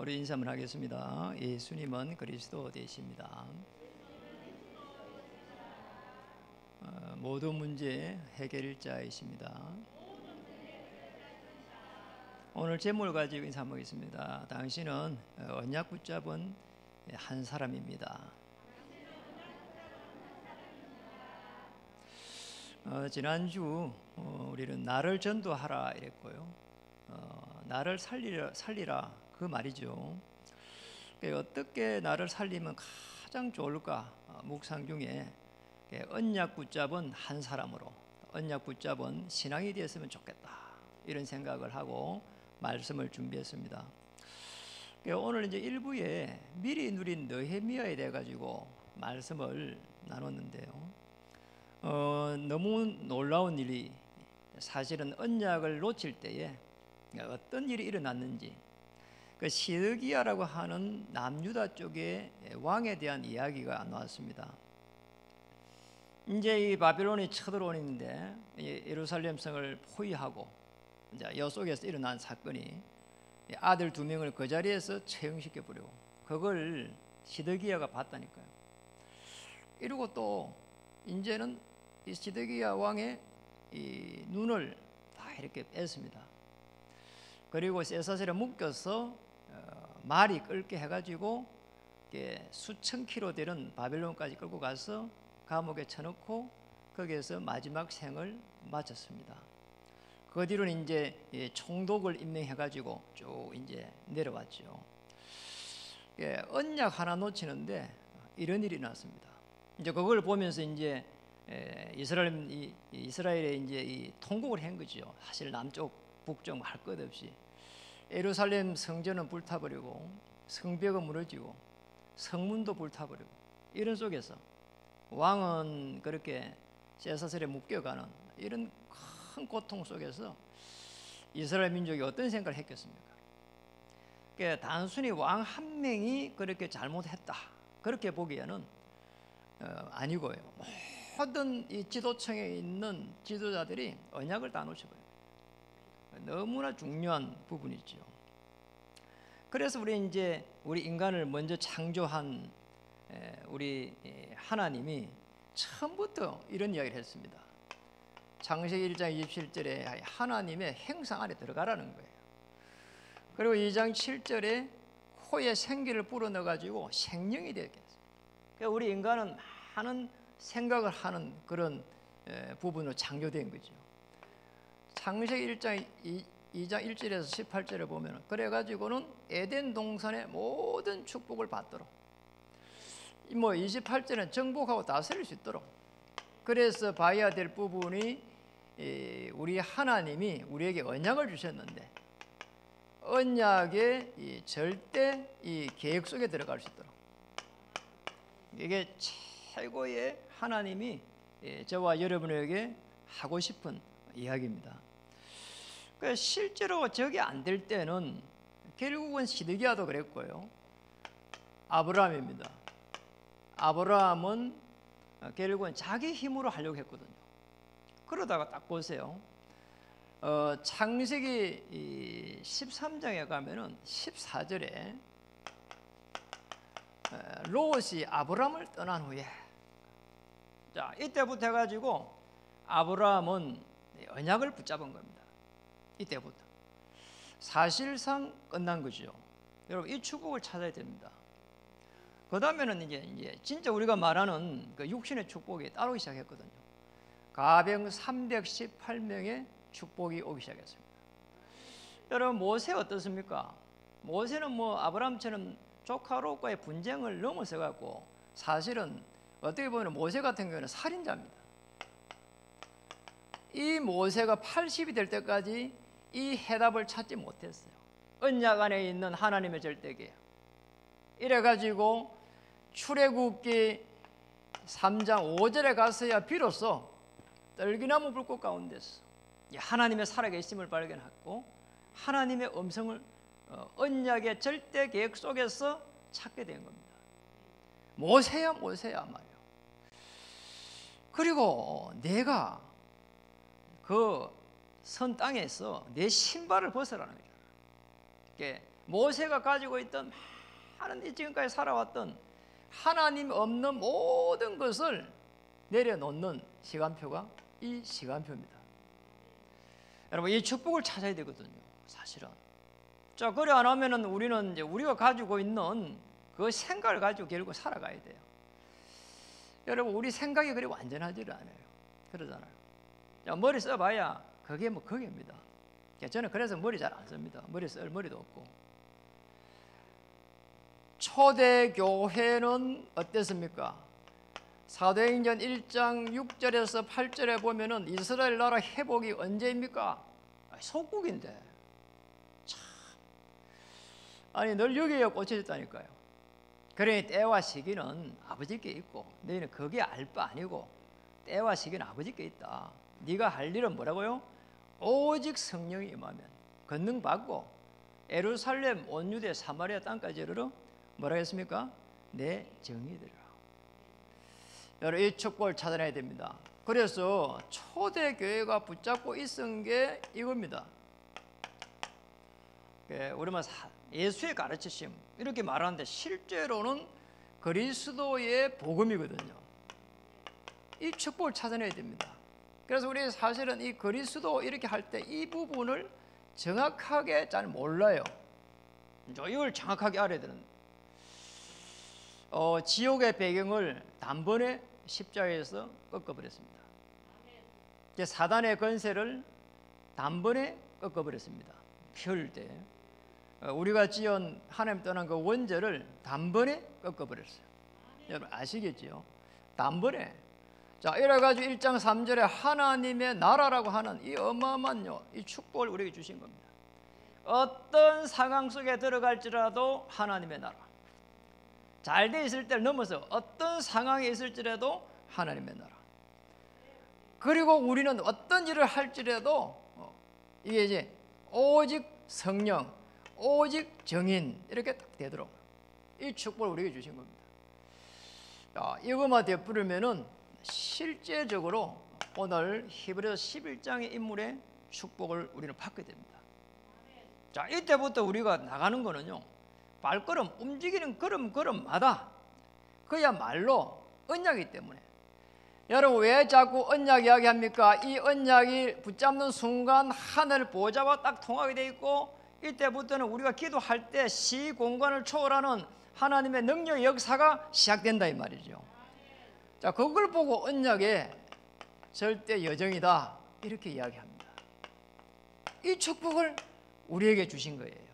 우리 인사 한번 하겠습니다. 예수님은 그리스도 되십니다. 모든 문제 해결자이십니다. 오늘 제목을 가지고 인사 한번 하겠습니다. 당신은 언약 붙잡은 한 사람입니다. 지난주 우리는 나를 전도하라 이랬고요. 나를 살리라 그 말이죠. 어떻게 나를 살리면 가장 좋을까? 묵상 중에 언약 붙잡은 한 사람으로 언약 붙잡은 신앙이 되었으면 좋겠다 이런 생각을 하고 말씀을 준비했습니다. 오늘 이제 1부에 미리 누린 느헤미야에 대해 가지고 말씀을 나눴는데요. 너무 놀라운 일이 사실은 언약을 놓칠 때에 어떤 일이 일어났는지 그 시드기야라고 하는 남유다 쪽의 왕에 대한 이야기가 나왔습니다. 이제 이 바빌론이 쳐들어오는데 예루살렘 성을 포위하고 이제 여 속에서 일어난 사건이 아들 2명을 그 자리에서 처형시켜 버리고 그걸 시드기야가 봤다니까요. 이러고 또 이제는 이 시드기야 왕의 이 눈을 다 이렇게 뺐습니다. 그리고 쇠사슬에 묶여서 말이 끌게 해가지고 수천 킬로 되는 바벨론까지 끌고 가서 감옥에 쳐넣고 거기에서 마지막 생을 마쳤습니다. 그 뒤로는 이제 총독을 임명해가지고 쭉 이제 내려왔죠. 언약 하나 놓치는데 이런 일이 났습니다. 이제 그걸 보면서 이제 이스라엘에 이제 이 통곡을 한 거죠. 사실 남쪽 북쪽 할 것 없이 예루살렘 성전은 불타버리고 성벽은 무너지고 성문도 불타버리고 이런 속에서 왕은 그렇게 쇠사슬에 묶여가는 이런 큰 고통 속에서 이스라엘 민족이 어떤 생각을 했겠습니까? 그러니까 단순히 왕 한 명이 그렇게 잘못했다 그렇게 보기에는 아니고요. 모든 이 지도층에 있는 지도자들이 언약을 다 놓쳐버려요. 너무나 중요한 부분이죠. 그래서 우리 인간을 먼저 창조한 우리 하나님이 처음부터 이런 이야기를 했습니다. 창세기 1장 27절에 하나님의 행상 안에 들어가라는 거예요. 그리고 2장 7절에 코에 생기를 불어넣어 가지고 생명이 되게 했어요. 그러니까 우리 인간은 많은 생각을 하는 그런 부분으로 창조된 거죠. 창세기 1장 2장 1절에서 18절을 보면 그래가지고는 에덴 동산의 모든 축복을 받도록 28절은 정복하고 다스릴 수 있도록 그래서 봐야 될 부분이 우리 하나님이 우리에게 언약을 주셨는데 언약의 절대 이 계획 속에 들어갈 수 있도록 이게 최고의 하나님이 저와 여러분에게 하고 싶은 이야기입니다. 그러니까 실제로 저게 안 될 때는 결국은 시드기야도 그랬고요. 아브라함입니다. 아브라함은 결국은 자기 힘으로 하려고 했거든요. 그러다가 딱 보세요. 창세기 13장에 가면은 14절에 롯이 아브라함을 떠난 후에 자 이때부터 해가지고 아브라함은 언약을 붙잡은 겁니다. 이때부터 사실상 끝난 거죠. 여러분 이 축복을 찾아야 됩니다. 그 다음에는 이제 진짜 우리가 말하는 그 육신의 축복이 따르기 시작했거든요. 가병 318명의 축복이 오기 시작했습니다. 여러분 모세 어떻습니까? 모세는 아브라함처럼 조카 롯과의 분쟁을 넘어서 갖고 사실은 어떻게 보면 모세 같은 경우는 살인자입니다. 이 모세가 80이 될 때까지 이 해답을 찾지 못했어요. 언약 안에 있는 하나님의 절대계예요. 이래가지고 출애굽기 3장 5절에 가서야 비로소 떨기나무 불꽃 가운데서 하나님의 살아계심을 발견하고 하나님의 음성을 언약의 절대 계획 속에서 찾게 된 겁니다. 모세야 말이에요. 그리고 내가 그 선 땅에서 내 신발을 벗으라는 거예요. 모세가 가지고 있던 많은 이 지금까지 살아왔던 하나님 없는 모든 것을 내려놓는 시간표가 이 시간표입니다. 여러분, 이 축복을 찾아야 되거든요, 사실은. 자, 그래 안 하면은 우리는 이제 우리가 가지고 있는 그 생각을 가지고 결국 살아가야 돼요. 여러분, 우리 생각이 그리 완전하지를 않아요. 그러잖아요. 자, 머리 써봐야 그게 뭐 그게입니다. 저는 그래서 머리 잘 안 씁니다. 머리 쓸 머리도 없고. 초대교회는 어땠습니까? 사도행전 1장 6절에서 8절에 보면은 이스라엘 나라 회복이 언제입니까? 속국인데. 참. 아니, 늘 여기에 꽂혀졌다니까요. 그러니 때와 시기는 아버지께 있고 너희는 그게 알 바 아니고 때와 시기는 아버지께 있다. 네가 할 일은 뭐라고요? 오직 성령이 임하면 권능 받고 예루살렘 온 유대 사마리아 땅까지 이르러 뭐라 했습니까? 내 정의들아. 여러분, 이 축복을 찾아내야 됩니다. 그래서 초대교회가 붙잡고 있은 게 이겁니다. 우리만 예수의 가르치심 이렇게 말하는데 실제로는 그리스도의 복음이거든요. 이 축복을 찾아내야 됩니다. 그래서 우리 사실은 이 그리스도 이렇게 할 때 이 부분을 정확하게 잘 몰라요. 이걸 정확하게 알아야 되는. 지옥의 배경을 단번에 십자가에서 꺾어버렸습니다. 사단의 권세를 단번에 꺾어버렸습니다. 피 흘릴 때 우리가 지은 하나님 떠난 그 원죄를 단번에 꺾어버렸어요. 여러분 아시겠지요? 단번에. 자, 이래가지고 1장 3절에 하나님의 나라라고 하는 이 어마어마한 이 축복을 우리에게 주신 겁니다. 어떤 상황 속에 들어갈지라도 하나님의 나라. 잘 돼 있을 때를 넘어서 어떤 상황에 있을지라도 하나님의 나라. 그리고 우리는 어떤 일을 할지라도 이게 이제 오직 성령, 오직 정인 이렇게 딱 되도록 이 축복을 우리에게 주신 겁니다. 자, 이것만 되풀이면은 실제적으로 오늘 히브리서 11장의 인물의 축복을 우리는 받게 됩니다. 자, 이때부터 우리가 나가는 거는요, 발걸음 움직이는 걸음걸음마다 그야말로 언약이기 때문에. 여러분 왜 자꾸 언약 이야기합니까? 이 언약이 붙잡는 순간 하늘 보좌와 딱 통하게 돼 있고, 이때부터는 우리가 기도할 때 시공간을 초월하는 하나님의 능력의 역사가 시작된다 이 말이죠. 자, 그걸 보고 언약의 절대 여정이다 이렇게 이야기합니다. 이 축복을 우리에게 주신 거예요.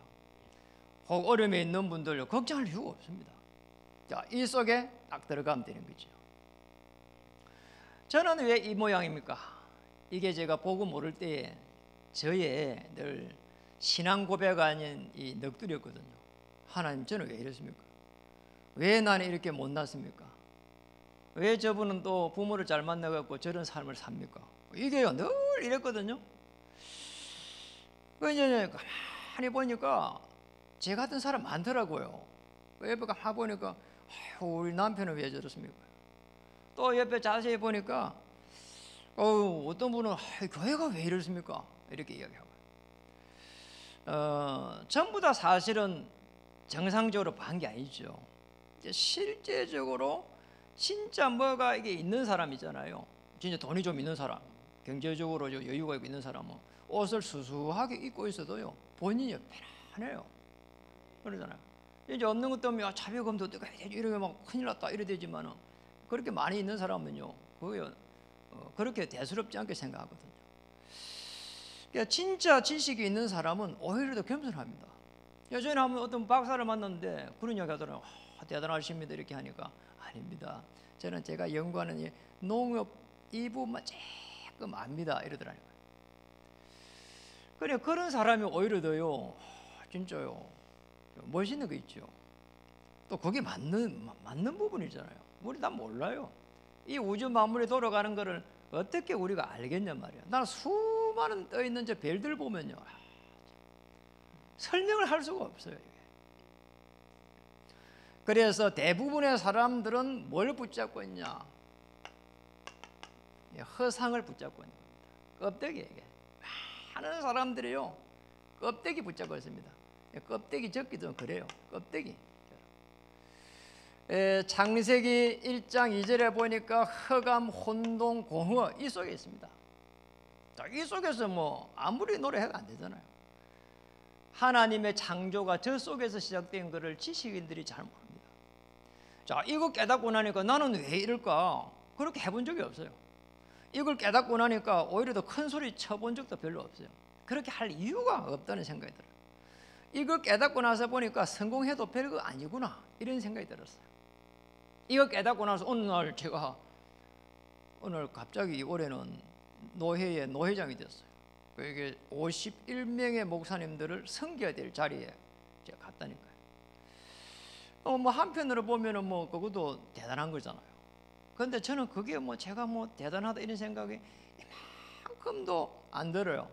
혹 어려움에 있는 분들 걱정할 이유가 없습니다. 자, 이 속에 딱 들어가면 되는 거죠. 저는 왜 이 모양입니까? 이게 제가 보고 모를 때에 저의 늘 신앙 고백 아닌 이 넋두리였거든요. 하나님, 저는 왜 이랬습니까? 왜 나는 이렇게 못났습니까? 왜 저분은 또 부모를 잘 만나갖고 저런 삶을 삽니까? 이게요 늘 이랬거든요. 그 이제 가만히 보니까 제 같은 사람 많더라고요. 옆에 가만히 보니까 우리 남편은 왜 저렇습니까? 또 옆에 자세히 보니까 어떤 분은 교회가 왜 이렇습니까? 이렇게 이야기하고 전부 다 사실은 정상적으로 반 게 아니죠. 실제적으로 진짜 뭐가 이게 있는 사람이잖아요. 진짜 돈이 좀 있는 사람, 경제적으로 여유가 있는 사람은 옷을 수수하게 입고 있어도요 본인이 편안해요. 그러잖아요. 이제 없는 것 때문에 자비금도 이러게 막 큰일 났다 이래 되지만은 그렇게 많이 있는 사람은요 그게 그렇게 대수롭지 않게 생각하거든요. 그러니까 진짜 지식이 있는 사람은 오히려 더 겸손합니다. 예전에 한번 어떤 박사를 만났는데 그런 이야기 하더라고요. 대단하십니다 이렇게 하니까 아닙니다. 저는 제가 연구하는 이 농업 이 부분만 조금 압니다 이러더라고요. 그래 그런 사람이 오히려 더요 진짜요 멋있는 거 있죠. 또 그게 맞는 부분이잖아요. 우리 다 몰라요. 이 우주 만물이 돌아가는 거를 어떻게 우리가 알겠냔 말이야. 나는 수많은 떠 있는 저 별들 보면요 설명을 할 수가 없어요. 그래서 대부분의 사람들은 뭘 붙잡고 있냐? 허상을 붙잡고 있는 겁니다. 껍데기에게 많은 사람들이요 껍데기 붙잡고 있습니다. 껍데기 적기도 그래요. 껍데기. 창세기 1장 2절에 보니까 흑암, 혼동, 공허 이 속에 있습니다. 자, 이 속에서 뭐 아무리 노래해도 안 되잖아요. 하나님의 창조가 저 속에서 시작된 것을 지식인들이 잘 모릅니다. 자, 이거 깨닫고 나니까 나는 왜 이럴까? 그렇게 해본 적이 없어요. 이걸 깨닫고 나니까 오히려 더 큰 소리 쳐본 적도 별로 없어요. 그렇게 할 이유가 없다는 생각이 들어요. 이걸 깨닫고 나서 보니까 성공해도 별거 아니구나 이런 생각이 들었어요. 이거 깨닫고 나서 어느 날 제가 오늘 갑자기 올해는 노회의 노회장이 됐어요. 이게 51명의 목사님들을 섬겨야 될 자리에 제가 갔다니까요. 뭐 한편으로 보면은 뭐 그것도 대단한 거잖아요. 그런데 저는 그게 뭐 제가 뭐 대단하다 이런 생각이 이만큼도 안 들어요.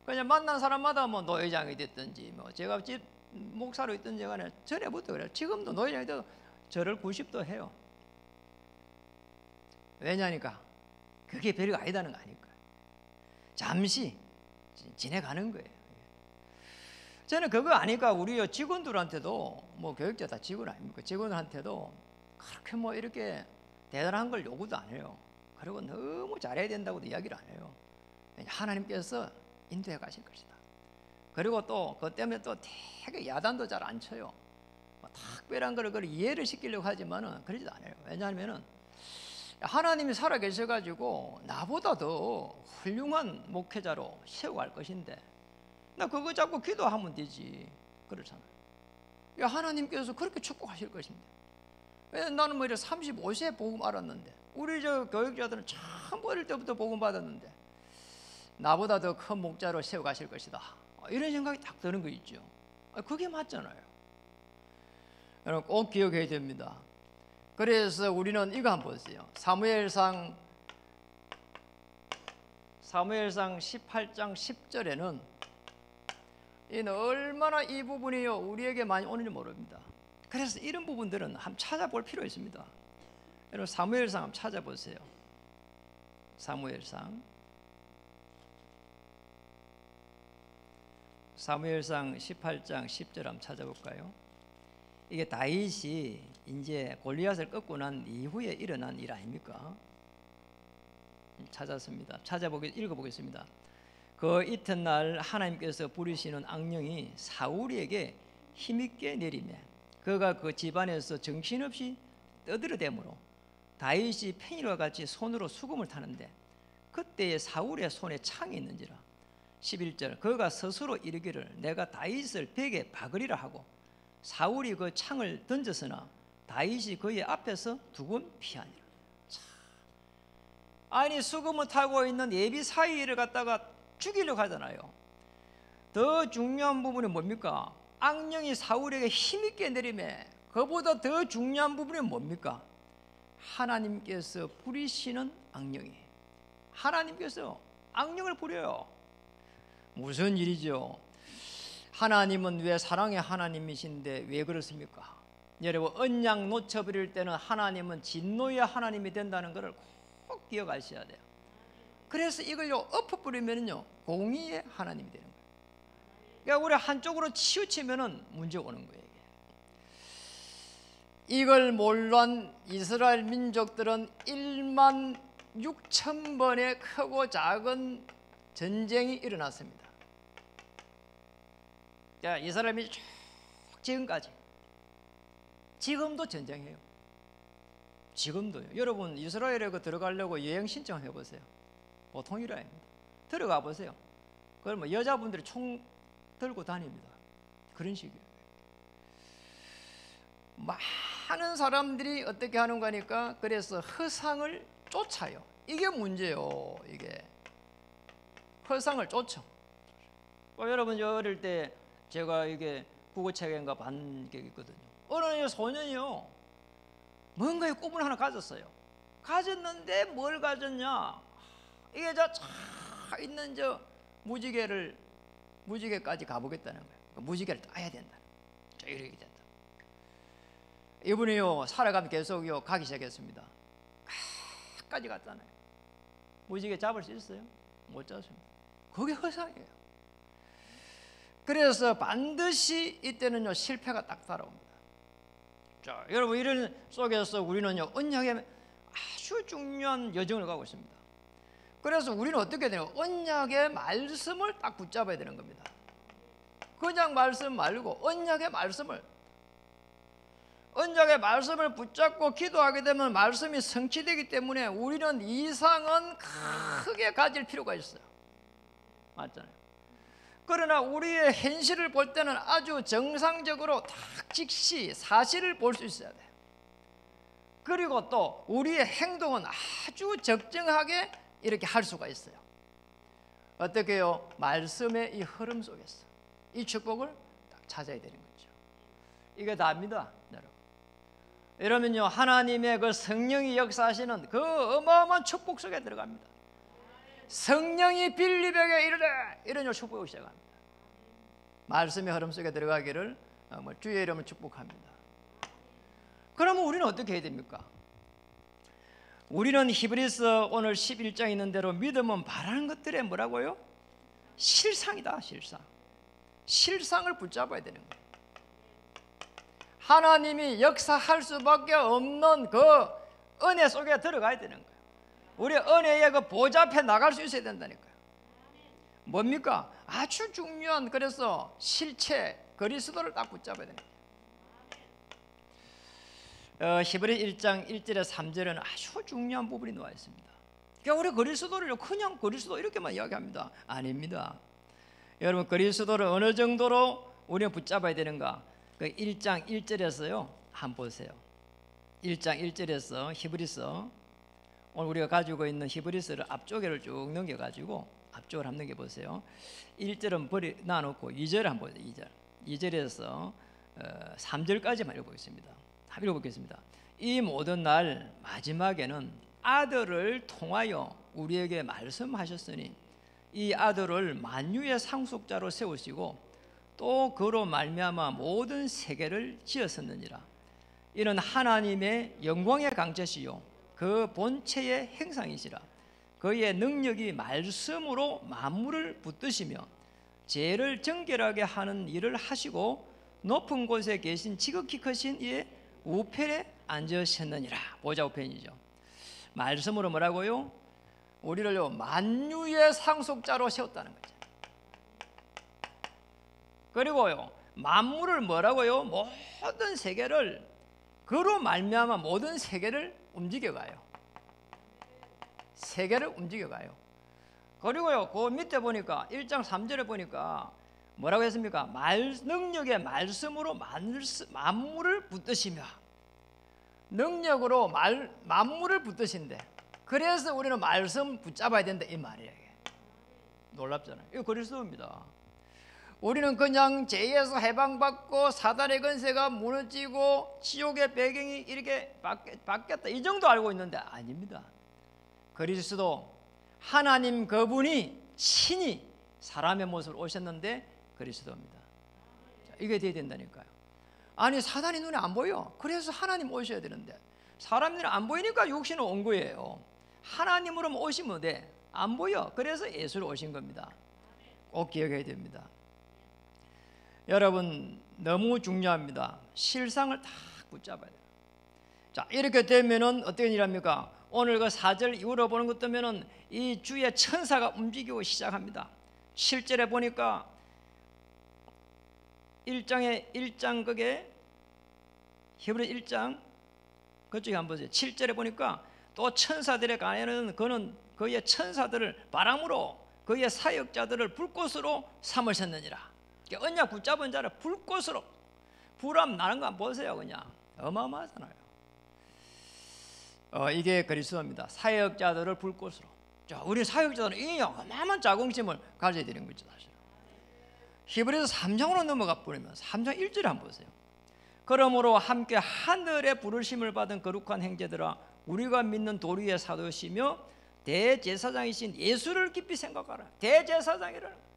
그냥 만난 사람마다 뭐 노회장이 됐든지 뭐 제가 집 목사로 있든지 간에 전에부터 그래요. 지금도 노회장이 돼도 저를 90도 해요. 왜냐니까 그게 별거 아니다는 거 아닐까. 잠시 지내가는 거예요. 저는 그거 아니까 우리 직원들한테도 뭐 교육자 다 직원 아닙니까? 직원들한테도 그렇게 뭐 이렇게 대단한 걸 요구도 안 해요. 그리고 너무 잘해야 된다고도 이야기를 안 해요. 하나님께서 인도해 가실 것이다. 그리고 또 그것 때문에 또 되게 야단도 잘 안 쳐요. 뭐 특별한 걸 그걸 이해를 시키려고 하지만은 그러지도 않아요. 왜냐하면은 하나님이 살아 계셔가지고 나보다 더 훌륭한 목회자로 세워갈 것인데 나 그거 잡고 기도하면 되지 그렇잖아요. 하나님께서 그렇게 축복하실 것입니다. 나는 뭐 이래 35세에 복음 알았는데 우리 저 교육자들은 참 어릴 때부터 복음 받았는데 나보다 더 큰 목자로 세워가실 것이다 이런 생각이 딱 드는 거 있죠. 그게 맞잖아요. 여러분 꼭 기억해야 됩니다. 그래서 우리는 이거 한번 보세요. 사무엘상 18장 10절에는 얼마나 이 부분이요 우리에게 많이 오는지 모릅니다. 그래서 이런 부분들은 한번 찾아볼 필요 있습니다. 여러분 사무엘상 한번 찾아보세요. 사무엘상 18장 10절 한번 찾아볼까요? 이게 다윗이 이제 골리앗을 꺾고 난 이후에 일어난 일 아닙니까? 찾았습니다. 읽어보겠습니다. 그 이튿날 하나님께서 부리시는 악령이 사울에게 힘있게 내리매 그가 그 집안에서 정신없이 떠들어대므로 다윗이 팽이와 같이 손으로 수금을 타는데 그때에 사울의 손에 창이 있는지라. 11절 그가 스스로 이르기를 내가 다윗을 벽에 박으리라 하고 사울이 그 창을 던졌으나 다윗이 그의 앞에서 두 번 피하니라. 아니 수금을 타고 있는 예비 사이를 갖다가 죽이려고 하잖아요. 더 중요한 부분이 뭡니까? 악령이 사울에게 힘있게 내리매 그보다 더 중요한 부분이 뭡니까? 하나님께서 부리시는 악령이 하나님께서 악령을 부려요. 무슨 일이죠? 하나님은 왜 사랑의 하나님이신데 왜 그렇습니까? 여러분 언약 놓쳐버릴 때는 하나님은 진노의 하나님이 된다는 것을 꼭 기억하셔야 돼요. 그래서 이걸요 엎어버리면요 공의의 하나님이 되는 거예요. 그러니까 우리 한쪽으로 치우치면은 문제가 오는 거예요. 이걸 몰란 이스라엘 민족들은 1만 6천 번의 크고 작은 전쟁이 일어났습니다. 자, 이스라엘 민족 지금까지 지금도 전쟁해요. 지금도요. 여러분 이스라엘에 들어가려고 여행 신청해 보세요. 보통 일이 아닙니다. 들어가 보세요. 그걸 뭐 여자분들이 총 들고 다닙니다. 그런 식이에요. 많은 사람들이 어떻게 하는 거니까 그래서 허상을 쫓아요. 이게 문제요. 이게 허상을 쫓아. 여러분 어릴 때 제가 이게 국어책인가 반 게 있거든요. 어느 소년이요 뭔가의 꿈을 하나 가졌어요. 가졌는데 뭘 가졌냐? 이게 저 있는 저 무지개까지 가보겠다는 거예요. 무지개를 따야 된다. 이렇게 된다. 이분이요 살아가면 계속요 가기 시작했습니다. 까지 갔잖아요. 무지개 잡을 수 있어요? 못 잡습니다. 그게 허상이에요. 그래서 반드시 이때는요 실패가 딱 따라옵니다. 자, 여러분 이런 속에서 우리는요 언약의 아주 중요한 여정을 가고 있습니다. 그래서 우리는 어떻게 되냐? 언약의 말씀을 딱 붙잡아야 되는 겁니다. 그냥 말씀 말고 언약의 말씀을 붙잡고 기도하게 되면 말씀이 성취되기 때문에 우리는 이상은 크게 가질 필요가 있어요. 맞잖아요. 그러나 우리의 현실을 볼 때는 아주 정상적으로 딱 즉시 사실을 볼 수 있어야 돼요. 그리고 또 우리의 행동은 아주 적정하게 이렇게 할 수가 있어요. 어떻게요? 말씀의 이 흐름 속에서 이 축복을 딱 찾아야 되는 거죠. 이게 다입니다, 여러분. 이러면요 하나님의 그 성령이 역사하시는 그 어마어마한 축복 속에 들어갑니다. 성령이 빌립에게 이르되 이런 축복이 시작합니다. 말씀의 흐름 속에 들어가기를 주의 이름을 축복합니다. 그러면 우리는 어떻게 해야 됩니까? 우리는 히브리서 오늘 11장에 있는 대로 믿음은 바라는 것들의 뭐라고요? 실상이다. 실상을 붙잡아야 되는 거예요. 하나님이 역사할 수밖에 없는 그 은혜 속에 들어가야 되는 거예요. 우리 은혜의 그 보좌 앞에 나갈 수 있어야 된다니까요. 뭡니까? 아주 중요한 그래서 실체 그리스도를 딱 붙잡아야 됩니다. 히브리 1장 1절에 3절에는 아주 중요한 부분이 나와 있습니다. 그러니까 우리 그리스도를 그냥 그리스도 이렇게만 이야기합니다. 아닙니다. 여러분 그리스도를 어느 정도로 우리는 붙잡아야 되는가? 그 1장 1절에서요 한번 보세요. 1장 1절에서 히브리서 오늘 우리가 가지고 있는 히브리서를 앞쪽에를 쭉 넘겨가지고 앞쪽을 한번 넘겨보세요. 1절은 놔놓고 2절 한번 보세요. 2절에서 3절까지만 읽어보겠습니다. 한번 읽어보겠습니다. 이 모든 날 마지막에는 아들을 통하여 우리에게 말씀하셨으니 이 아들을 만유의 상속자로 세우시고 또 그로 말미암아 모든 세계를 지었었느니라. 이는 하나님의 영광의 강체시요 그 본체의 행상이시라. 그의 능력이 말씀으로 만물을 붙드시며 죄를 정결하게 하는 일을 하시고 높은 곳에 계신 지극히 크신 이의 우편에 앉으셨느니라. 보좌 우편이죠. 말씀으로 뭐라고요? 우리를요 만유의 상속자로 세웠다는 거죠. 그리고요 만물을 뭐라고요? 모든 세계를 그로 말미암아 모든 세계를 움직여가요. 세계를 움직여가요. 그리고요 그 밑에 보니까 1장 3절에 보니까 뭐라고 했습니까? 능력의 말씀으로 만물을 붙드시며 능력으로 만물을 붙드신대. 그래서 우리는 말씀 붙잡아야 된다 이 말이에요. 놀랍잖아요. 이거 그리스도입니다. 우리는 그냥 죄에서 해방받고 사단의 권세가 무너지고 지옥의 배경이 이렇게 바뀌었다 이 정도 알고 있는데 아닙니다. 그리스도 하나님 그분이 친히 사람의 모습으로 오셨는데 그리스도입니다. 자, 이게 돼야 된다니까요. 아니 사단이 눈에 안 보여. 그래서 하나님 오셔야 되는데 사람 눈에 안 보이니까 육신은 온 거예요. 하나님으로 오시면 돼. 안 보여. 그래서 예수로 오신 겁니다. 꼭 기억해야 됩니다. 여러분 너무 중요합니다. 실상을 다 붙잡아야 돼요. 자 이렇게 되면은 어떤 일합니까? 오늘 그 4절 이후로 보는 것 때문에는 이 주의 천사가 움직이고 시작합니다. 7절에 보니까 1장 그게 히브리 1장 그쪽에 한번 보세요. 7절에 보니까 또 천사들의 간에는 그는 그의 천사들을 바람으로 그의 사역자들을 불꽃으로 삼으셨느니라. 언약 붙잡은 자를 불꽃으로 불암 나는 거 보세요. 그냥 어마어마하잖아요. 이게 그리스도입니다. 사역자들을 불꽃으로. 자, 우리 사역자들은 이 어마어마한 자긍심을 가져야 되는 거죠. 사실. 히브리서 3장으로 넘어가 버리면 3장 1절에 한번 보세요. 그러므로 함께 하늘의 부르심을 받은 거룩한 형제들아 우리가 믿는 도리의 사도시며 대제사장이신 예수를 깊이 생각하라. 대제사장이라는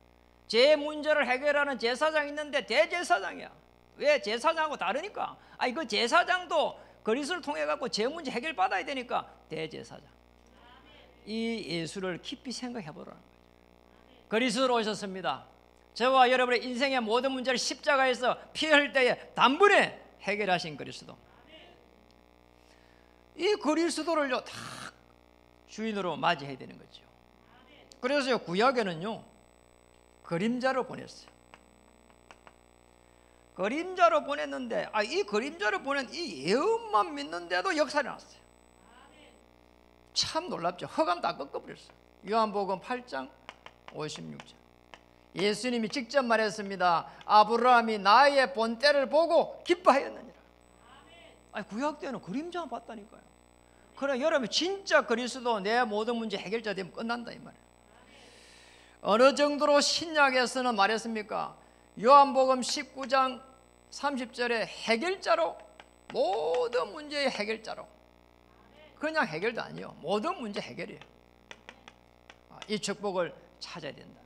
제 문제를 해결하는 제사장이 있는데 대제사장이야. 왜? 제사장하고 다르니까. 그 제사장도 그리스도를 통해 갖고 제 문제 해결 받아야 되니까 대제사장. 이 예수를 깊이 생각해 보라는 거예요. 그리스도로 오셨습니다. 저와 여러분의 인생의 모든 문제를 십자가에서 피 흘릴 때에 단번에 해결하신 그리스도. 이 그리스도를요 다 주인으로 맞이해야 되는 거죠. 그래서요 구약에는요 그림자로 보냈어요. 그림자로 보냈는데 이 그림자로 보낸 이 예언만 믿는데도 역사를 났어요. 참 놀랍죠. 허감 다 꺾어버렸어요. 요한복음 8장 56절. 예수님이 직접 말했습니다. 아브라함이 나의 본때를 보고 기뻐하였느니라. 구약 때는 그림자만 봤다니까요. 그래 여러분 진짜 그리스도 내 모든 문제 해결자 되면 끝난다 이 말이에요. 어느 정도로 신약에서는 말했습니까? 요한복음 19장 30절에 해결자로, 모든 문제의 해결자로. 그냥 해결도 아니에요. 모든 문제 해결이에요. 이 축복을 찾아야 된다.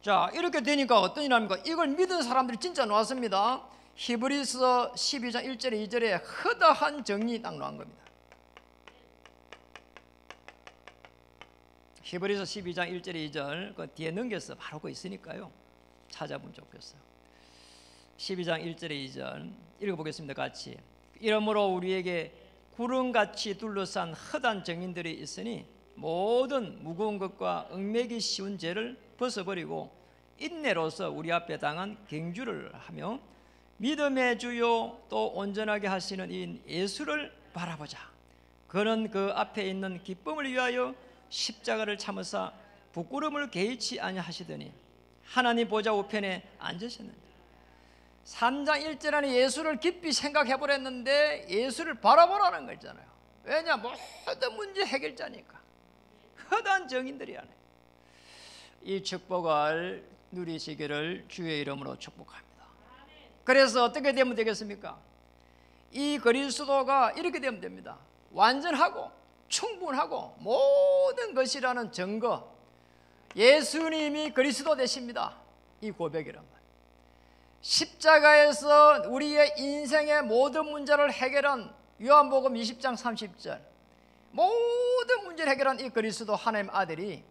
자, 이렇게 되니까 어떤 일 합니까? 이걸 믿은 사람들이 진짜 나왔습니다. 히브리서 12장 1절에 2절에 허다한 정리 딱 나온 겁니다. 히브리서 12장 1절에 2절 그 뒤에 넘겨서 바로 그 있으니까요. 찾아보면 좋겠어요. 12장 1절에 2절 읽어보겠습니다. 같이. 이러므로 우리에게 구름같이 둘러싼 헛한 정인들이 있으니 모든 무거운 것과 얽매기 쉬운 죄를 벗어버리고 인내로서 우리 앞에 당한 경주를 하며 믿음의 주요 또 온전하게 하시는 이 예수를 바라보자. 그는 그 앞에 있는 기쁨을 위하여 십자가를 참으사 부끄러움을 개의치 아니하시더니 하나님 보좌 우편에 앉으셨느니라. 3장 1절 안에 예수를 깊이 생각해 보랬는데 예수를 바라보라는 거 있잖아요. 왜냐? 모든 문제 해결자니까. 허다한 정인들이 아니에요. 이 축복을 누리시기를 주의 이름으로 축복합니다. 그래서 어떻게 되면 되겠습니까? 이 그리스도가 이렇게 되면 됩니다. 완전하고 충분하고 모든 것이라는 증거, 예수님이 그리스도 되십니다. 이 고백이란 말이에요. 십자가에서 우리의 인생의 모든 문제를 해결한 요한복음 20장 30절, 모든 문제를 해결한 이 그리스도 하나님 아들이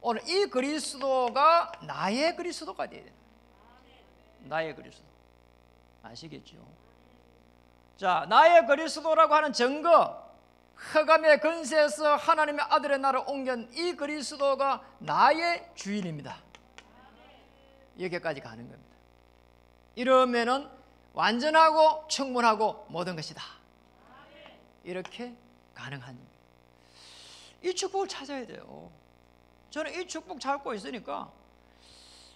오늘 이 그리스도가 나의 그리스도가 되어야 됩니다. 나의 그리스도 아시겠죠? 자, 나의 그리스도라고 하는 증거, 흑암의 근세에서 하나님의 아들의 나라를 옮긴 이 그리스도가 나의 주인입니다. 여기까지 가는 겁니다. 이러면은 완전하고 충분하고 모든 것이다. 이렇게 가능한 이 축복을 찾아야 돼요. 저는 이 축복 찾고 있으니까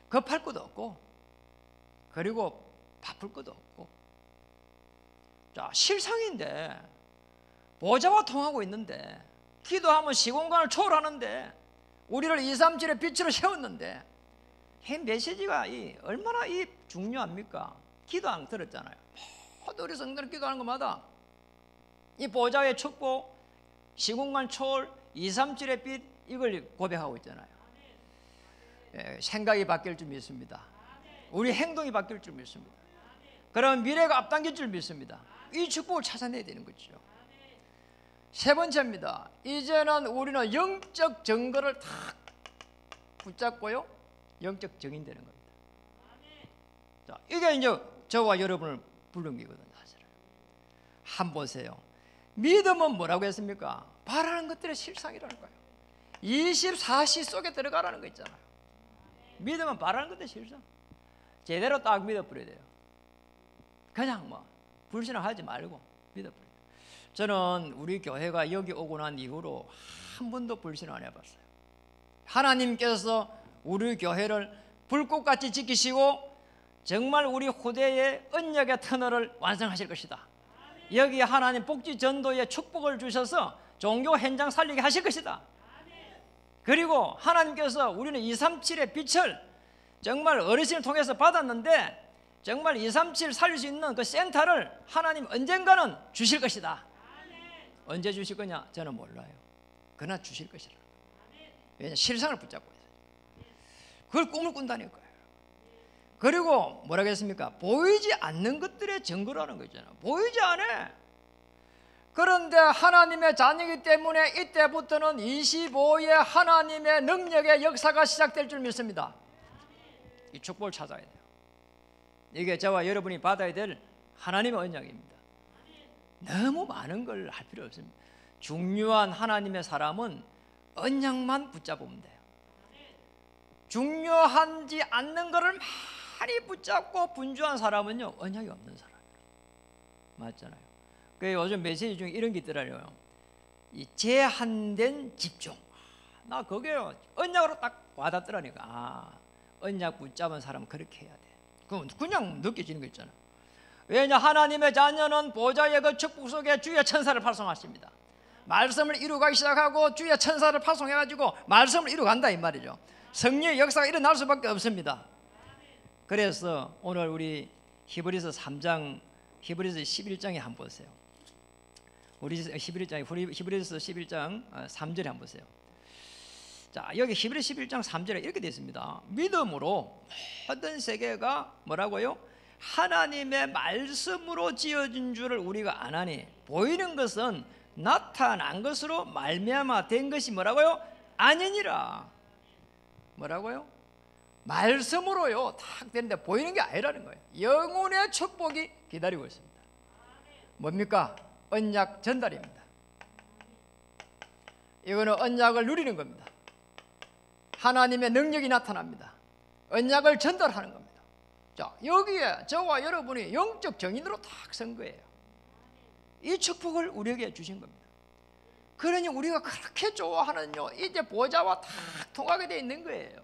급할 것도 없고 그리고 바쁠 것도 없고. 자, 실상인데 보좌와 통하고 있는데 기도하면 시공간을 초월하는데 우리를 237의 빛으로 세웠는데 이 메시지가 얼마나 중요합니까? 기도 안 들었잖아요. 모두 우리 성도들 기도하는 것마다 이 보좌의 축복, 시공간 초월, 237의 빛 이걸 고백하고 있잖아요. 생각이 바뀔 줄 믿습니다. 우리 행동이 바뀔 줄 믿습니다. 그럼 미래가 앞당길 줄 믿습니다. 이 축복을 찾아내야 되는 거죠. 세 번째입니다. 이제는 우리는 영적 증거를 탁 붙잡고요, 영적 증인 되는 겁니다. 자, 이게 이제 저와 여러분을 부른 거거든요. 사실은. 한번 보세요. 믿음은 뭐라고 했습니까? 바라는 것들의 실상이라는 거예요. 24시 속에 들어가라는 거 있잖아요. 믿음은 바라는 것들의 실상. 제대로 딱 믿어버려야 돼요. 그냥 불신하지 말고 믿어버려요. 저는 우리 교회가 여기 오고 난 이후로 한 번도 불신을 안 해봤어요. 하나님께서 우리 교회를 불꽃같이 지키시고 정말 우리 후대의 언약의 터널을 완성하실 것이다. 여기 하나님 복지 전도의 축복을 주셔서 종교 현장 살리게 하실 것이다. 그리고 하나님께서 우리는 237의 빛을 정말 어르신을 통해서 받았는데 정말 237 살릴 수 있는 그 센터를 하나님 언젠가는 주실 것이다. 언제 주실 거냐? 저는 몰라요. 그러나 주실 것이라. 왜냐? 실상을 붙잡고 있어요. 그걸 꿈을 꾼다니까요. 그리고 뭐라고 했습니까? 보이지 않는 것들의 증거라는 거 있잖아요. 보이지 않아. 그런데 하나님의 자녀이기 때문에 이때부터는 25의 하나님의 능력의 역사가 시작될 줄 믿습니다. 이 축복을 찾아야 돼요. 이게 저와 여러분이 받아야 될 하나님의 언약입니다. 너무 많은 걸 할 필요 없습니다. 중요한 하나님의 사람은 언약만 붙잡으면 돼요. 중요하지 않는 것을 많이 붙잡고 분주한 사람은요, 언약이 없는 사람이에요. 맞잖아요. 그 요즘 메시지 중에 이런 게 있더라고요. 이 제한된 집중. 나 그게요, 언약으로 딱 와닿더라니까. 언약 붙잡은 사람은 그렇게 해야 돼. 그건 그냥 느껴지는 거 있잖아요. 왜냐, 하나님의 자녀는 보좌의 그 축복 속에 주의 천사를 파송하십니다. 말씀을 이루기 시작하고 주의 천사를 파송해가지고 말씀을 이루간다 이 말이죠. 성령의 역사가 일어날 수밖에 없습니다. 그래서 오늘 우리 히브리서 3장, 히브리서 11장에 한번 보세요. 우리 히브리서 11장 3절에 한번 보세요. 자, 여기 히브리서 11장 3절에 이렇게 되어 있습니다. 믿음으로 모든 세계가 뭐라고요? 하나님의 말씀으로 지어진 줄을 우리가 아나니 보이는 것은 나타난 것으로 말미암아 된 것이 뭐라고요? 아니니라. 뭐라고요? 말씀으로요 딱 되는데 보이는 게 아니라는 거예요. 영혼의 축복이 기다리고 있습니다. 뭡니까? 언약 전달입니다. 이거는 언약을 누리는 겁니다. 하나님의 능력이 나타납니다. 언약을 전달하는 겁니다. 자, 여기에 저와 여러분이 영적 정인으로 딱 선 거예요. 이 축복을 우리에게 주신 겁니다. 그러니 우리가 그렇게 좋아하는요, 이제 보좌와 딱 통하게 되어 있는 거예요.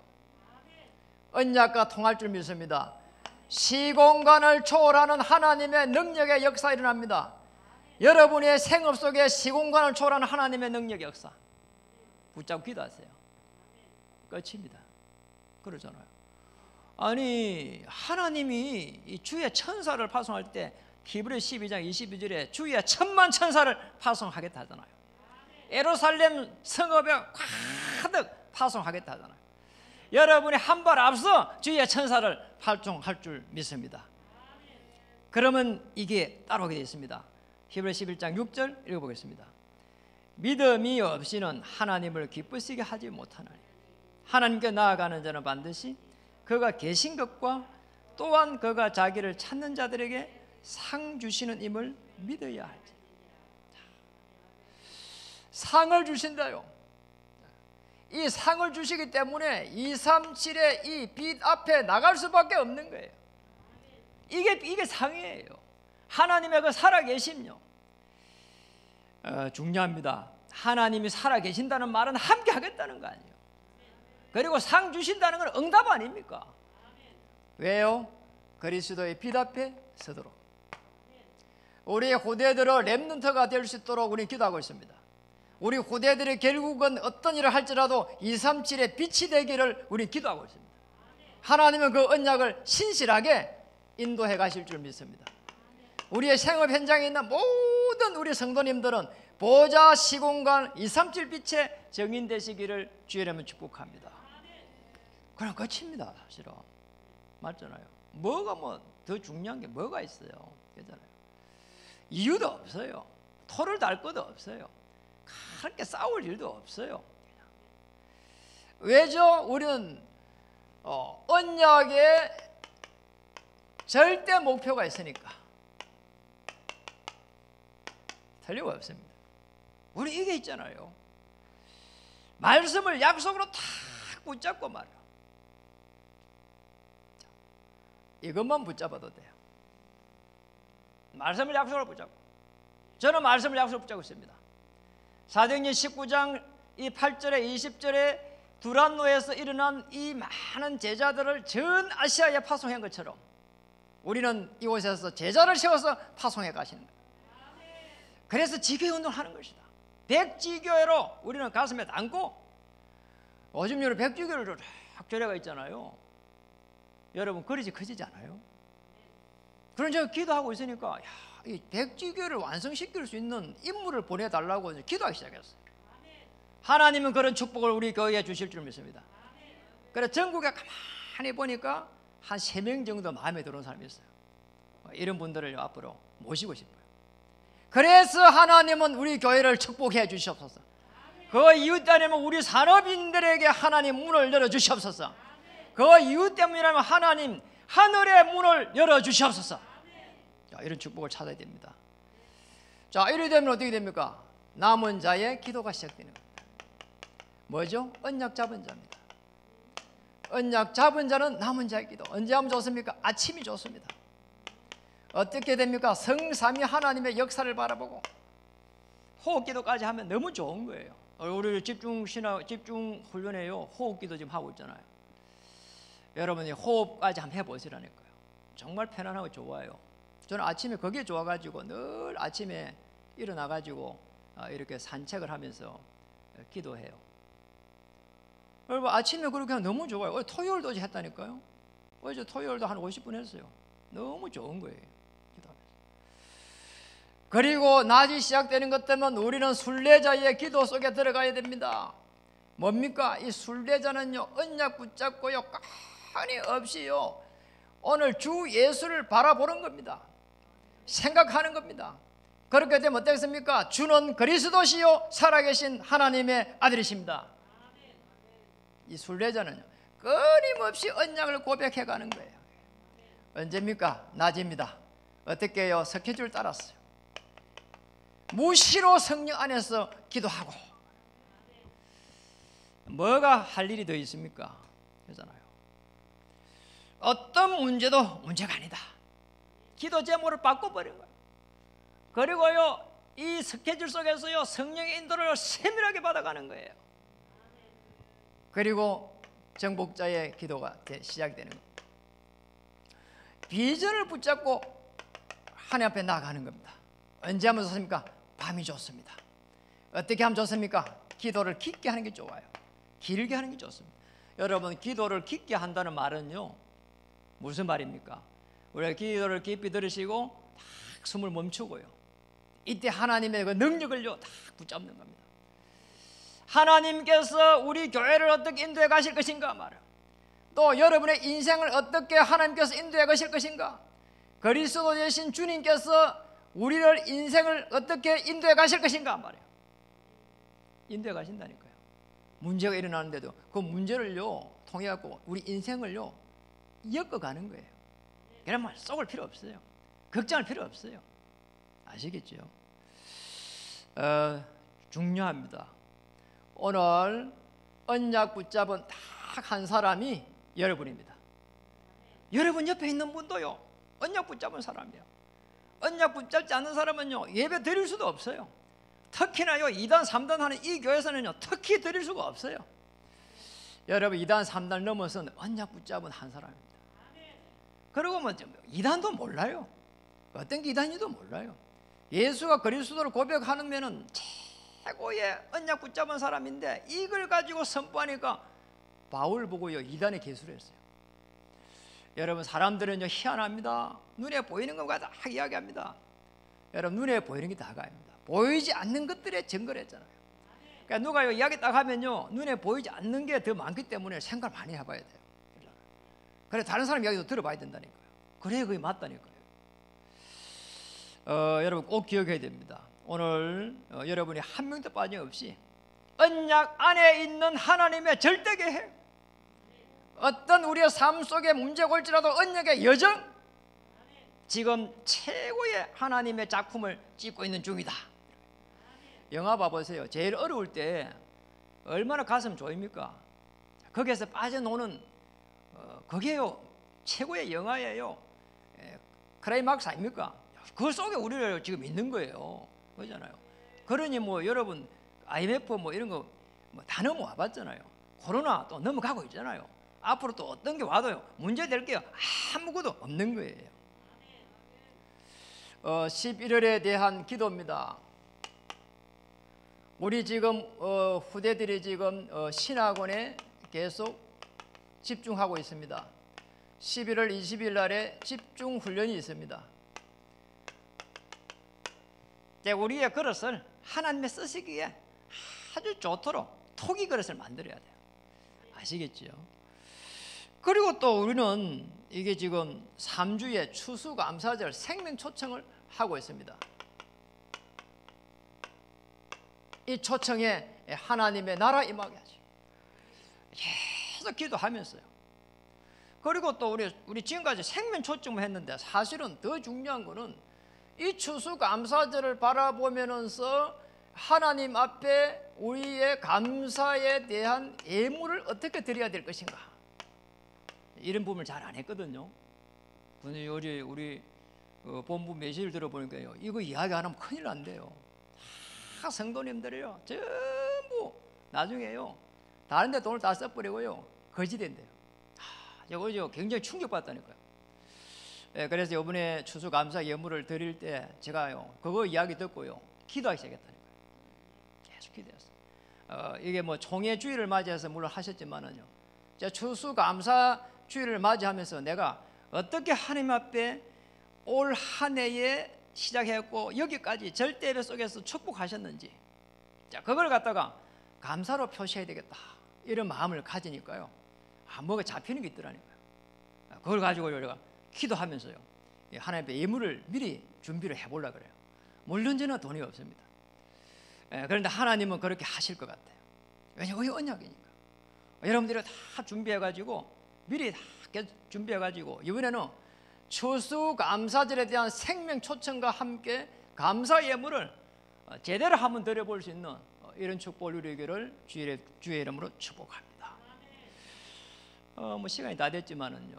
언약과 통할 줄 믿습니다. 시공간을 초월하는 하나님의 능력의 역사 일어납니다. 여러분의 생업 속에 시공간을 초월하는 하나님의 능력의 역사 붙잡고 기도하세요. 끝입니다. 그러잖아요. 아니, 하나님이 이 주의 천사를 파송할 때 히브리서 12장 22절에 주의 천만 천사를 파송하겠다 하잖아요. 예루살렘 성읍에 가득 파송하겠다 하잖아요. 여러분이 한 발 앞서 주의 천사를 파송할 줄 믿습니다. 그러면 이게 따라오게 되어 있습니다. 히브리서 11장 6절 읽어보겠습니다. 믿음이 없이는 하나님을 기쁘시게 하지 못하나니 하나님께 나아가는 자는 반드시 그가 계신 것과 또한 그가 자기를 찾는 자들에게 상 주시는 임을 믿어야 할지. 상을 주신다요. 이 상을 주시기 때문에 237의 이 빛 앞에 나갈 수밖에 없는 거예요. 이게 상이에요. 하나님의 그 살아계심요. 중요합니다. 하나님이 살아계신다는 말은 함께 하겠다는 거 아니에요. 그리고 상 주신다는 건 응답 아닙니까? 왜요? 그리스도의 빛 앞에 서도록 우리 후대들의 렘넌트가 될 수 있도록 우리는 기도하고 있습니다. 우리 후대들이 결국은 어떤 일을 할지라도 237의 빛이 되기를 우리는 기도하고 있습니다. 하나님은 그 언약을 신실하게 인도해 가실 줄 믿습니다. 우리의 생업 현장에 있는 모든 우리 성도님들은 보좌 시공간 237 빛의 정인 되시기를 주의 이름으로 축복합니다. 그럼 끝입니다. 사실은 맞잖아요. 뭐가 뭐 더 중요한 게 뭐가 있어요? 그렇잖아요. 이유도 없어요. 토를 달 것도 없어요. 그렇게 싸울 일도 없어요. 왜죠? 우리는 언약에 절대 목표가 있으니까 틀림없습니다. 우리 이게 있잖아요. 말씀을 약속으로 탁 붙잡고 말이야. 이것만 붙잡아도 돼요. 말씀을 약속으로 붙잡고. 저는 말씀을 약속으로 붙잡고 있습니다. 사도행전 19장 이 8절에 20절에 두란노에서 일어난 이 많은 제자들을 전 아시아에 파송한 것처럼 우리는 이곳에서 제자를 세워서 파송해 가시는 거예요. 그래서 지교회 운동을 하는 것이다. 백지교회로 우리는 가슴에 담고 요즘 여러 백지교회를 쫙 교회가 있잖아요. 여러분 그릇이 커지지 않아요? 그런 제가 기도하고 있으니까 이 백지교회를 완성시킬 수 있는 인물을 보내달라고 기도하기 시작했어요. 하나님은 그런 축복을 우리 교회에 주실 줄 믿습니다. 그래서 전국에 가만히 보니까 한 3명 정도 마음에 들어온 사람이 있어요. 이런 분들을 앞으로 모시고 싶어요. 그래서 하나님은 우리 교회를 축복해 주시옵소서. 그 이웃 아니면 우리 산업인들에게 하나님 문을 열어 주시옵소서. 그 이유 때문이라면 하나님 하늘의 문을 열어주시옵소서. 자, 이런 축복을 찾아야 됩니다. 자, 이래 되면 어떻게 됩니까? 남은 자의 기도가 시작되는 겁니다. 뭐죠? 언약 잡은 자입니다. 언약 잡은 자는 남은 자의 기도. 언제 하면 좋습니까? 아침이 좋습니다. 어떻게 됩니까? 성삼위 하나님의 역사를 바라보고 호흡기도까지 하면 너무 좋은 거예요. 우리 집중 훈련에요, 호흡기도 지금 하고 있잖아요. 여러분이 호흡까지 한번 해보시라니까요. 정말 편안하고 좋아요. 저는 아침에 그게 좋아가지고 늘 아침에 일어나가지고 이렇게 산책을 하면서 기도해요. 여러분 아침에 그렇게 하면 너무 좋아요. 토요일도 어제 했다니까요. 어제 토요일도 한 50분 했어요. 너무 좋은 거예요, 기도하면서. 그리고 낮이 시작되는 것 때문에 우리는 순례자의 기도 속에 들어가야 됩니다. 뭡니까? 이 순례자는요, 언약 붙잡고요, 깐이 없이요, 오늘 주 예수를 바라보는 겁니다. 생각하는 겁니다. 그렇게 되면 어떻겠습니까? 주는 그리스도시요 살아계신 하나님의 아들이십니다. 이 순례자는요, 끊임없이 언약을 고백해 가는 거예요. 언제입니까? 낮입니다. 어떻게 해요? 스케줄 따랐어요. 무시로 성령 안에서 기도하고. 뭐가 할 일이 더 있습니까? 그러잖아요. 어떤 문제도 문제가 아니다. 기도 제목을 바꿔버린 거예요. 그리고요, 이 스케줄 속에서요, 성령의 인도를 세밀하게 받아가는 거예요. 그리고 정복자의 기도가 시작이 되는 겁니다. 비전을 붙잡고 하나님 앞에 나아가는 겁니다. 언제 하면 좋습니까? 밤이 좋습니다. 어떻게 하면 좋습니까? 기도를 깊게 하는 게 좋아요. 길게 하는 게 좋습니다. 여러분, 기도를 깊게 한다는 말은요, 무슨 말입니까? 우리가 기도를 깊이 들으시고 딱 숨을 멈추고요, 이때 하나님의 그 능력을요 딱 붙잡는 겁니다. 하나님께서 우리 교회를 어떻게 인도해 가실 것인가 말이에요. 또 여러분의 인생을 어떻게 하나님께서 인도해 가실 것인가, 그리스도 되신 주님께서 우리를 인생을 어떻게 인도해 가실 것인가 말이에요. 인도해 가신다니까요. 문제가 일어나는데도 그 문제를요 통해 갖고 우리 인생을요 엮어가는 거예요. 그러면 썩을 필요 없어요. 걱정할 필요 없어요. 아시겠죠? 중요합니다. 오늘 언약 붙잡은 딱 한 사람이 여러분입니다. 여러분 옆에 있는 분도요 언약 붙잡은 사람이에요. 언약 붙잡지 않는 사람은요 예배 드릴 수도 없어요. 특히나요 2단 3단 하는 이 교회에서는요 특히 드릴 수가 없어요. 여러분 2단 3단 넘어서는 언약 붙잡은 한 사람입니다. 그리고 뭐 2단도 몰라요. 어떤 게 2단인지도 몰라요. 예수가 그리스도를 고백하면은 최고의 언약 붙잡은 사람인데 이걸 가지고 선포하니까 바울 보고요 2단에 개수를 했어요. 여러분 사람들은요 희한합니다. 눈에 보이는 것과 다 이야기합니다. 여러분 눈에 보이는 게 다가 아닙니다. 보이지 않는 것들에 증거를 했잖아요. 그러니까 누가 이야기 딱 하면요 눈에 보이지 않는 게 더 많기 때문에 생각을 많이 해봐야 돼요. 그래 다른 사람 이야기도 들어봐야 된다니까요. 그래 그게 맞다니까요. 여러분 꼭 기억해야 됩니다. 오늘 여러분이 한 명도 빠짐없이 언약 안에 있는 하나님의 절대 계획, 어떤 우리의 삶 속에 문제가 올지라도 언약의 여정, 지금 최고의 하나님의 작품을 찍고 있는 중이다. 영화 봐보세요. 제일 어려울 때 얼마나 가슴 조입니까? 거기에서 빠져노는 그게요 최고의 영화예요. 클라이막스 아닙니까? 그 속에 우리를 지금 있는 거예요. 그렇잖아요. 그러니 뭐 여러분 IMF 뭐 이런 거 다 넘어와 봤잖아요. 코로나 또 넘어가고 있잖아요. 앞으로 또 어떤 게 와도요 문제 될 게 아무것도 없는 거예요. 11월에 대한 기도입니다. 우리 지금 후대들이 지금 신학원에 계속 집중하고 있습니다. 11월 20일 날에 집중 훈련이 있습니다. 우리의 그릇을 하나님의 쓰시기에 아주 좋도록 토기 그릇을 만들어야 돼요. 아시겠죠? 그리고 또 우리는 이게 지금 3주의 추수감사절 생명 초청을 하고 있습니다. 이 초청에 하나님의 나라 임하게 하죠. 계속 기도하면서요 그리고 또 우리 지금까지 생명 초점을 했는데 사실은 더 중요한 거는 이 추수감사절을 바라보면서 하나님 앞에 우리의 감사에 대한 예물을 어떻게 드려야 될 것인가, 이런 부분을 잘 안 했거든요. 근데 우리 본부 메시지를 들어보니까요, 이거 이야기 안 하면 큰일 난대요. 다 성도님들이요, 전부 나중에요 다른 데 돈을 다 써버리고요 거지 된대요. 이거 굉장히 충격받다니까요. 그래서 이번에 추수감사 예물을 드릴 때 제가요 그거 이야기 듣고요 기도하기 시작했다니까요. 계속 기도했어요. 이게 뭐 총회 주일을 맞이해서 물론 하셨지만은요, 제가 추수감사 주일을 맞이하면서 내가 어떻게 하나님 앞에 올 한 해에 시작했고 여기까지 절대 예배 속에서 축복하셨는지, 자 그걸 갖다가 감사로 표시해야 되겠다, 이런 마음을 가지니까요 뭐가 잡히는 게 있더라니까요. 그걸 가지고 우리가 기도하면서요 하나님 앞에 예물을 미리 준비를 해보려고 그래요. 물론 저는 돈이 없습니다. 그런데 하나님은 그렇게 하실 것 같아요. 왜냐하면 언약이니까. 여러분들이 다 준비해가지고 미리 다 준비해가지고 이번에는 추수감사절에 대한 생명 초청과 함께 감사 예물을 제대로 한번 드려볼 수 있는 이런 축복을 누리기를 주의 이름으로 축복합니다. 뭐 시간이 다 됐지만은요,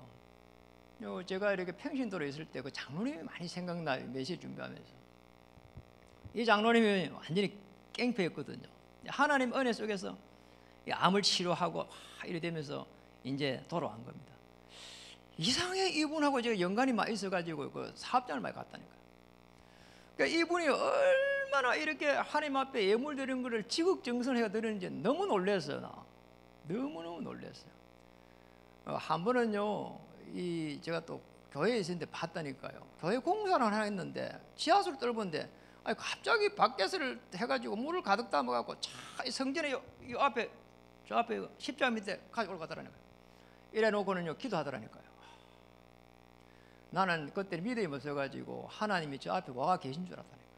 제가 이렇게 평신도로 있을 때 그 장로님이 많이 생각나요. 메시지 준비하면서. 이 장로님이 완전히 깽패였거든요. 하나님 은혜 속에서 암을 치료하고 이래 되면서 이제 돌아온 겁니다. 이상하게 이분하고 제가 연관이 많이 있어가지고 그 사업장을 많이 갔다니까요. 그러니까 이분이 얼마나 이렇게 하나님 앞에 예물 드리는 것을 지극정성해서 드리는지 너무 놀랐어요. 너무너무 놀랐어요. 한 번은요, 제가 또 교회에 있었는데 봤다니까요. 교회 공사를 하나 했는데 지하수를 뚫었는데 갑자기 밖에서를 해가지고 물을 가득 담아갖고 이 성전에 저 앞에 십자가 밑에 가지고 가더라니까요. 이래 놓고는요 기도하더라니까요. 나는 그때 믿음이 없어가지고 하나님이 저 앞에 와 계신 줄 알았다니까요.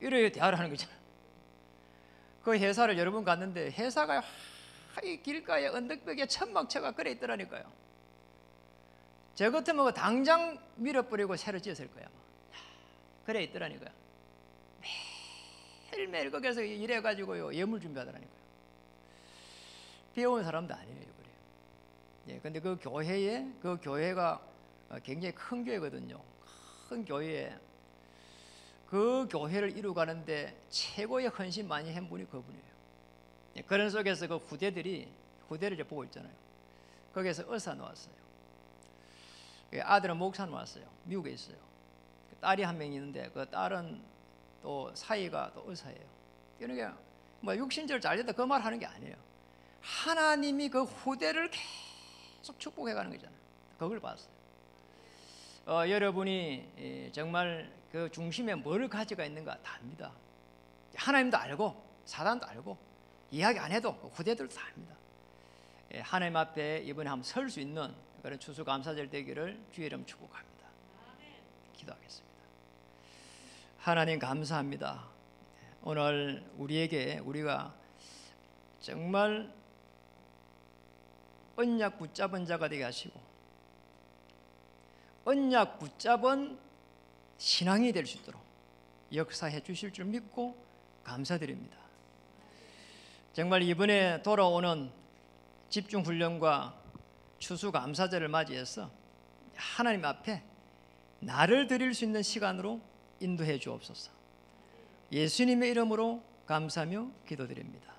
이래 대화를 하는 거잖아요. 그 회사를 여러 번 갔는데 회사가 이 길가에 언덕벽에 천막쳐가 그래 있더라니까요. 저 같으면 당장 밀어버리고 새로 지었을 거야. 그래 있더라니까요. 매일매일 거기서 일해가지고요 예물 준비하더라니까요. 배운 사람도 아니에요. 그래요. 예, 근데 그 교회가 굉장히 큰 교회거든요. 큰 교회에 그 교회를 이루가는데 최고의 헌신 많이 한 분이 그분이에요. 예, 그런 속에서 그 후대를 이제 보고 있잖아요. 거기에서 의사 나왔어요. 아들은 목사 나왔어요. 미국에 있어요. 딸이 한 명 있는데 그 딸은 또 사이가 또 의사예요. 그러니까 뭐 육신적으로 잘 됐다 그 말 하는 게 아니에요. 하나님이 그 후대를 계속 축복해가는 거잖아요. 그걸 봤어요. 여러분이 정말 그 중심에 뭘 가지가 있는가 다 압니다. 하나님도 알고 사단도 알고 이야기 안 해도 후대들도 다 압니다. 하나님 앞에 이번에 한번 설 수 있는 그런 추수감사절 되기를 주의 이름 축복합니다. 기도하겠습니다. 하나님 감사합니다. 오늘 우리가 정말 언약 붙잡은 자가 되게 하시고 언약 붙잡은 신앙이 될 수 있도록 역사해 주실 줄 믿고 감사드립니다. 정말 이번에 돌아오는 집중훈련과 추수감사절을 맞이해서 하나님 앞에 나를 드릴 수 있는 시간으로 인도해 주옵소서. 예수님의 이름으로 감사하며 기도드립니다.